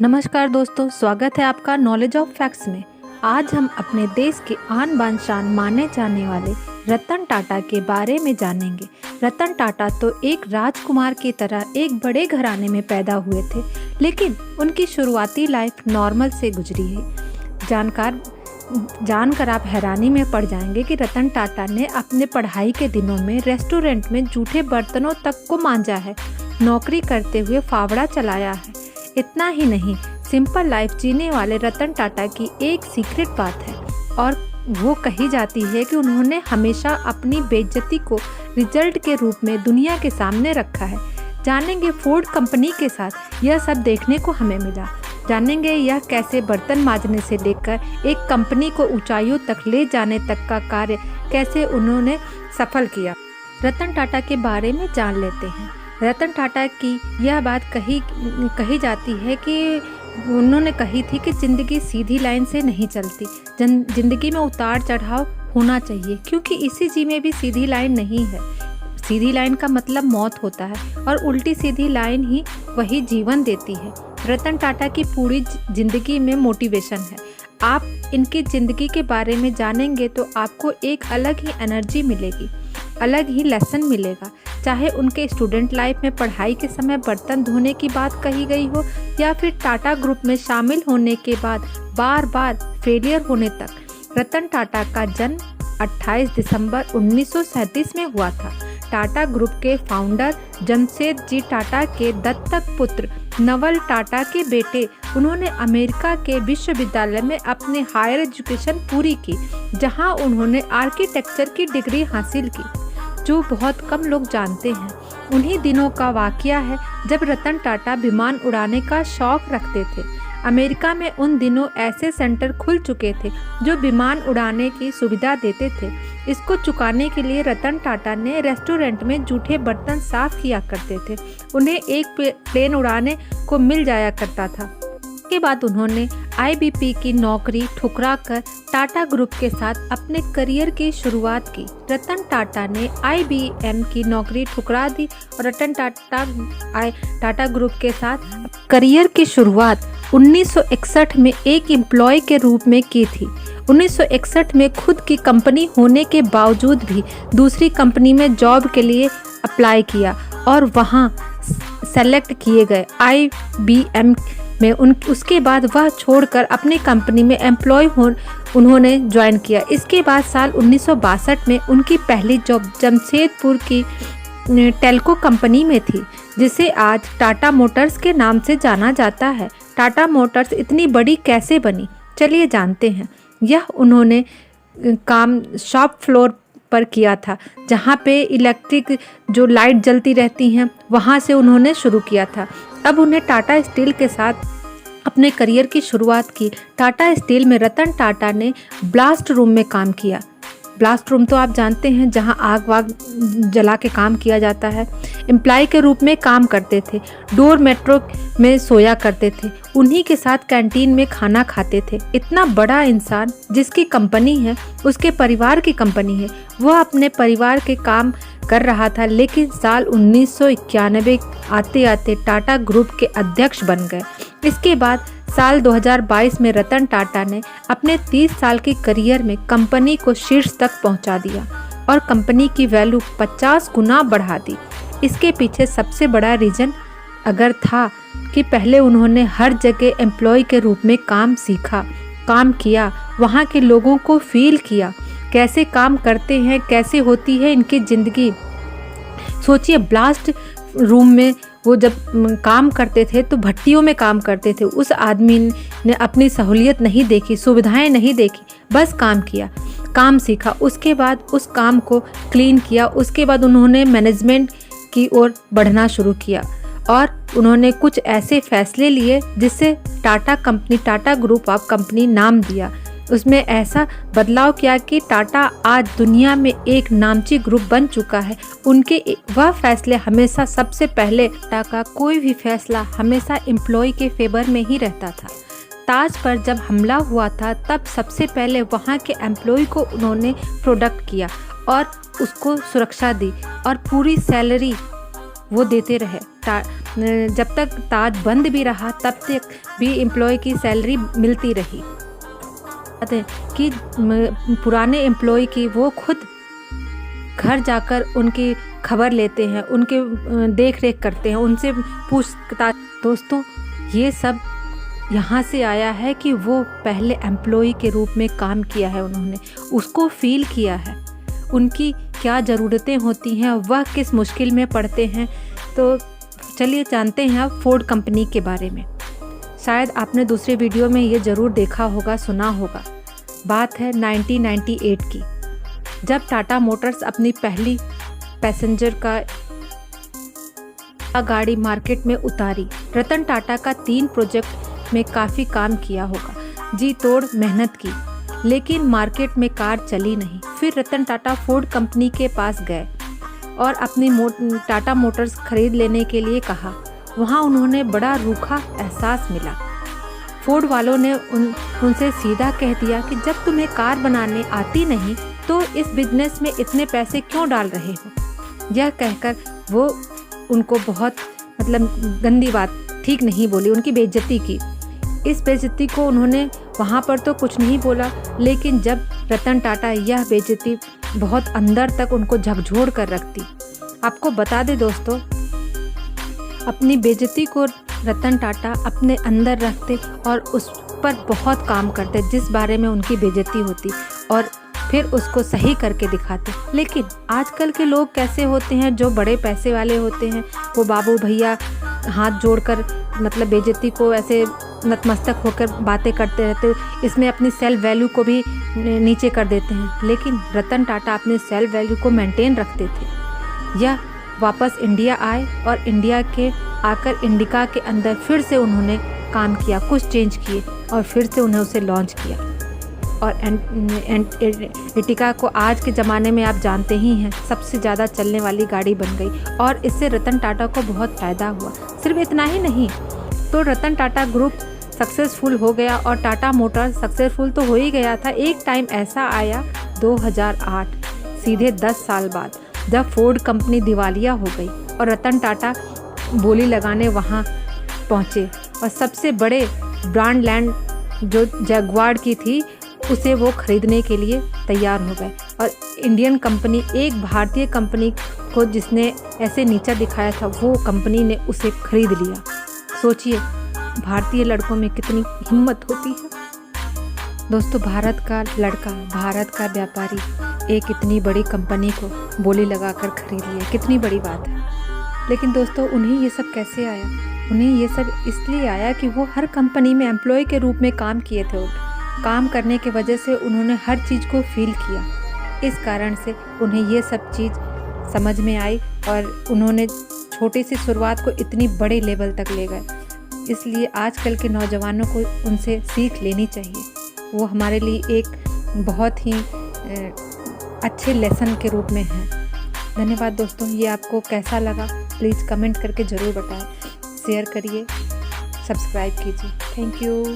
नमस्कार दोस्तों, स्वागत है आपका नॉलेज ऑफ फैक्ट्स में। आज हम अपने देश के आन बान शान माने जाने वाले रतन टाटा के बारे में जानेंगे। रतन टाटा तो एक राजकुमार की तरह एक बड़े घराने में पैदा हुए थे, लेकिन उनकी शुरुआती लाइफ नॉर्मल से गुजरी है। जानकर आप हैरानी में पड़ जाएंगे कि रतन टाटा ने अपने पढ़ाई के दिनों में रेस्टोरेंट में जूठे बर्तनों तक को मांजा है, नौकरी करते हुए फावड़ा चलाया है। इतना ही नहीं, सिंपल लाइफ जीने वाले रतन टाटा की एक सीक्रेट बात है और वो कही जाती है कि उन्होंने हमेशा अपनी बेइज्जती को रिजल्ट के रूप में दुनिया के सामने रखा है। जानेंगे फोर्ड कंपनी के साथ यह सब देखने को हमें मिला। जानेंगे यह कैसे बर्तन मांजने से लेकर एक कंपनी को ऊंचाइयों तक ले जाने तक का कार्य कैसे उन्होंने सफल किया। रतन टाटा के बारे में जान लेते हैं। रतन टाटा की यह बात कही जाती है कि उन्होंने कही थी कि ज़िंदगी सीधी लाइन से नहीं चलती, ज़िंदगी में उतार चढ़ाव होना चाहिए, क्योंकि इसी जी में भी सीधी लाइन नहीं है। सीधी लाइन का मतलब मौत होता है और उल्टी सीधी लाइन ही वही जीवन देती है। रतन टाटा की पूरी ज़िंदगी में मोटिवेशन है। आप इनकी ज़िंदगी के बारे में जानेंगे तो आपको एक अलग ही एनर्जी मिलेगी, अलग ही लेसन मिलेगा। चाहे उनके स्टूडेंट लाइफ में पढ़ाई के समय बर्तन धोने की बात कही गई हो या फिर टाटा ग्रुप में शामिल होने के बाद बार बार फेलियर होने तक। रतन टाटा का जन्म 28 दिसंबर 1937 में हुआ था। टाटा ग्रुप के फाउंडर जमशेदजी टाटा के दत्तक पुत्र नवल टाटा के बेटे। उन्होंने अमेरिका के विश्वविद्यालय में अपनी हायर एजुकेशन पूरी की, जहां उन्होंने आर्किटेक्चर की डिग्री हासिल की, जो बहुत कम लोग जानते हैं। उन्हीं दिनों का वाकया है जब रतन टाटा विमान उड़ाने का शौक रखते थे। अमेरिका में उन दिनों ऐसे सेंटर खुल चुके थे जो विमान उड़ाने की सुविधा देते थे। इसको चुकाने के लिए रतन टाटा ने रेस्टोरेंट में जूठे बर्तन साफ किया करते थे। उन्हें एक प्लेन उड़ाने को मिल जाया करता था। के बाद उन्होंने IBP की नौकरी ठुकराकर टाटा ग्रुप के साथ अपने करियर की शुरुआत की। रतन टाटा ने IBM की नौकरी ठुकरा दी और रतन टाटा ग्रुप के साथ करियर की शुरुआत 1961 में एक एम्प्लॉय के रूप में की थी। 1961 में खुद की कंपनी होने के बावजूद भी दूसरी कंपनी में जॉब के लिए अप्लाई किया और वहां सेलेक्ट किए गए। IBM में उसके बाद वह छोड़कर अपनी कंपनी में एम्प्लॉय उन्होंने ज्वाइन किया। इसके बाद साल 1962 में उनकी पहली जॉब जमशेदपुर की टेल्को कंपनी में थी, जिसे आज टाटा मोटर्स के नाम से जाना जाता है। टाटा मोटर्स इतनी बड़ी कैसे बनी, चलिए जानते हैं। यह उन्होंने काम शॉप फ्लोर पर किया था, जहाँ पे इलेक्ट्रिक जो लाइट जलती रहती हैं, वहाँ से उन्होंने शुरू किया था। अब उन्हें टाटा स्टील के साथ अपने करियर की शुरुआत की। टाटा स्टील में रतन टाटा ने ब्लास्ट रूम में काम किया। ब्लास्ट रूम तो आप जानते हैं, जहां आग वाग जला के काम किया जाता है। एम्प्लॉय के रूप में काम करते थे, डोर मेट्रो में सोया करते थे, उन्हीं के साथ कैंटीन में खाना खाते थे। इतना बड़ा इंसान जिसकी कंपनी है, उसके परिवार की कंपनी है, वह अपने परिवार के काम कर रहा था। लेकिन साल 1991 आते आते टाटा ग्रुप के अध्यक्ष बन गए। इसके बाद साल 2022 में रतन टाटा ने अपने 30 साल के करियर में कंपनी को शीर्ष तक पहुंचा दिया और कंपनी की वैल्यू 50 गुना बढ़ा दी। इसके पीछे सबसे बड़ा रीज़न अगर था कि पहले उन्होंने हर जगह एम्प्लॉय के रूप में काम सीखा, काम किया, वहाँ के लोगों को फील किया, कैसे काम करते हैं, कैसे होती है इनकी ज़िंदगी। सोचिए, ब्लास्ट रूम में वो जब काम करते थे तो भट्टियों में काम करते थे। उस आदमी ने अपनी सहूलियत नहीं देखी, सुविधाएं नहीं देखी, बस काम किया, काम सीखा, उसके बाद उस काम को क्लीन किया। उसके बाद उन्होंने मैनेजमेंट की ओर बढ़ना शुरू किया और उन्होंने कुछ ऐसे फैसले लिए जिससे टाटा ग्रुप ऑफ कंपनी नाम दिया। उसमें ऐसा बदलाव किया कि टाटा आज दुनिया में एक नामची ग्रुप बन चुका है। उनके वह फैसले हमेशा सबसे पहले, टाटा का कोई भी फैसला हमेशा एम्प्लॉय के फेवर में ही रहता था। ताज पर जब हमला हुआ था तब सबसे पहले वहाँ के एम्प्लॉय को उन्होंने प्रोटेक्ट किया और उसको सुरक्षा दी और पूरी सैलरी वो देते रहे। जब तक ताज बंद भी रहा तब तक भी एम्प्लॉय की सैलरी मिलती रही। कि पुराने एम्प्लॉय की वो खुद घर जाकर उनकी खबर लेते हैं, उनके देख रेख करते हैं, उनसे पूछताछ। दोस्तों ये सब यहाँ से आया है कि वो पहले एम्प्लॉय के रूप में काम किया है, उन्होंने उसको फील किया है, उनकी क्या ज़रूरतें होती हैं, वह किस मुश्किल में पड़ते हैं। तो चलिए जानते हैं अब फोर्ड कंपनी के बारे में। शायद आपने दूसरे वीडियो में ये ज़रूर देखा होगा, सुना होगा। बात है 1998 की, जब टाटा मोटर्स अपनी पहली पैसेंजर का गाड़ी मार्केट में उतारी। रतन टाटा का 3 प्रोजेक्ट में काफ़ी काम किया होगा, जी तोड़ मेहनत की, लेकिन मार्केट में कार चली नहीं। फिर रतन टाटा फोर्ड कंपनी के पास गए और अपनी टाटा मोटर्स खरीद लेने के लिए कहा। वहाँ उन्होंने बड़ा रूखा एहसास मिला। फोर्ड वालों ने उनसे सीधा कह दिया कि जब तुम्हें कार बनाने आती नहीं तो इस बिजनेस में इतने पैसे क्यों डाल रहे हो। यह कहकर वो उनको बहुत गंदी बात, ठीक नहीं बोली, उनकी बेइज्जती की। इस बेइज्जती को उन्होंने वहाँ पर तो कुछ नहीं बोला, लेकिन जब रतन टाटा यह बेइज्जती बहुत अंदर तक उनको झकझोर कर रखती। आपको बता दें दोस्तों, अपनी बेइज्जती को रतन टाटा अपने अंदर रखते और उस पर बहुत काम करते, जिस बारे में उनकी बेइज्जती होती, और फिर उसको सही करके दिखाते। लेकिन आजकल के लोग कैसे होते हैं, जो बड़े पैसे वाले होते हैं, वो बाबू भैया हाथ जोड़कर बेइज्जती को ऐसे नतमस्तक होकर बातें करते रहते, इसमें अपनी सेल्फ वैल्यू को भी नीचे कर देते हैं। लेकिन रतन टाटा अपनी सेल्फ वैल्यू को मेंटेन रखते थे। यह वापस इंडिया आए और इंडिया के आकर इंडिका के अंदर फिर से उन्होंने काम किया, कुछ चेंज किए और फिर से उन्हें उसे लॉन्च किया। और एर्टिगा को आज के ज़माने में आप जानते ही हैं, सबसे ज़्यादा चलने वाली गाड़ी बन गई और इससे रतन टाटा को बहुत फ़ायदा हुआ। सिर्फ इतना ही नहीं, तो रतन टाटा ग्रुप सक्सेसफुल हो गया और टाटा मोटर्स सक्सेसफुल तो हो ही गया था। एक टाइम ऐसा आया 2008, सीधे 10 साल बाद, जब फोर्ड कंपनी दिवालिया हो गई और रतन टाटा बोली लगाने वहाँ पहुँचे और सबसे बड़े ब्रांड लैंड जो जगुआर की थी उसे वो खरीदने के लिए तैयार हो गए। और इंडियन कंपनी, एक भारतीय कंपनी को जिसने ऐसे नीचा दिखाया था, वो कंपनी ने उसे खरीद लिया। सोचिए भारतीय लड़कों में कितनी हिम्मत होती है। दोस्तों भारत का लड़का, भारत का व्यापारी एक इतनी बड़ी कंपनी को बोली लगाकर खरीद लिया, कितनी बड़ी बात है। लेकिन दोस्तों उन्हें ये सब कैसे आया? उन्हें ये सब इसलिए आया कि वो हर कंपनी में एम्प्लॉय के रूप में काम किए थे। काम करने की वजह से उन्होंने हर चीज़ को फील किया, इस कारण से उन्हें ये सब चीज़ समझ में आई और उन्होंने छोटी सी शुरुआत को इतनी बड़े लेवल तक ले गए। इसलिए आजकल के नौजवानों को उनसे सीख लेनी चाहिए। वो हमारे लिए एक बहुत ही अच्छे लेसन के रूप में है। धन्यवाद दोस्तों, ये आपको कैसा लगा प्लीज़ कमेंट करके ज़रूर बताएं, शेयर करिए, सब्सक्राइब कीजिए। Thank you.